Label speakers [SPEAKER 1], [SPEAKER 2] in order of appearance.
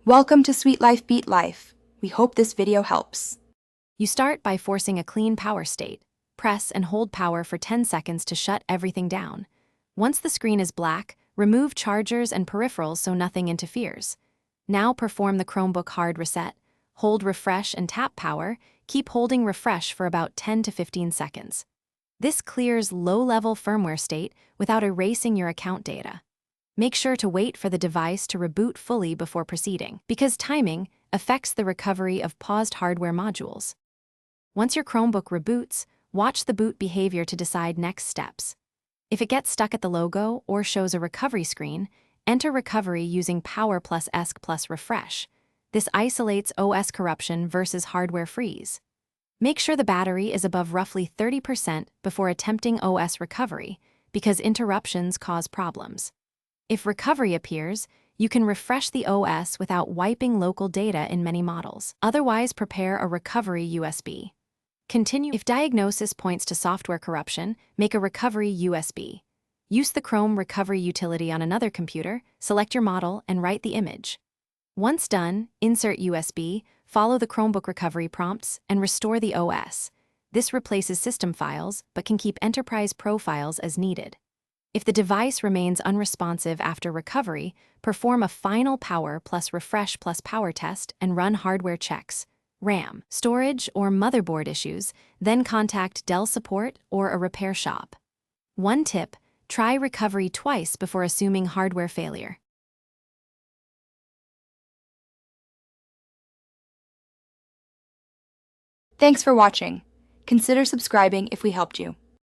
[SPEAKER 1] Welcome to Sweet Life Beat Life. We hope this video helps.
[SPEAKER 2] You start by forcing a clean power state. Press and hold power for 10 seconds to shut everything down. Once the screen is black, remove chargers and peripherals so nothing interferes. Now perform the Chromebook hard reset. Hold refresh and tap power. Keep holding refresh for about 10 to 15 seconds. This clears low-level firmware state without erasing your account data. Make sure to wait for the device to reboot fully before proceeding, because timing affects the recovery of paused hardware modules. Once your Chromebook reboots, watch the boot behavior to decide next steps. If it gets stuck at the logo or shows a recovery screen, enter recovery using power plus ESC plus refresh. This isolates OS corruption versus hardware freeze. Make sure the battery is above roughly 30% before attempting OS recovery, because interruptions cause problems. If recovery appears, you can refresh the OS without wiping local data in many models. Otherwise, prepare a recovery USB. Continue. If diagnosis points to software corruption, make a recovery USB. Use the Chrome recovery utility on another computer, select your model, and write the image. Once done, insert USB, follow the Chromebook recovery prompts, and restore the OS. This replaces system files, but can keep Enterprise Pro files as needed. If the device remains unresponsive after recovery, perform a final power plus refresh plus power test and run hardware checks. RAM, storage, or motherboard issues, then contact Dell support or a repair shop. One tip: try recovery twice before assuming hardware failure.
[SPEAKER 1] Thanks for watching. Consider subscribing if we helped you.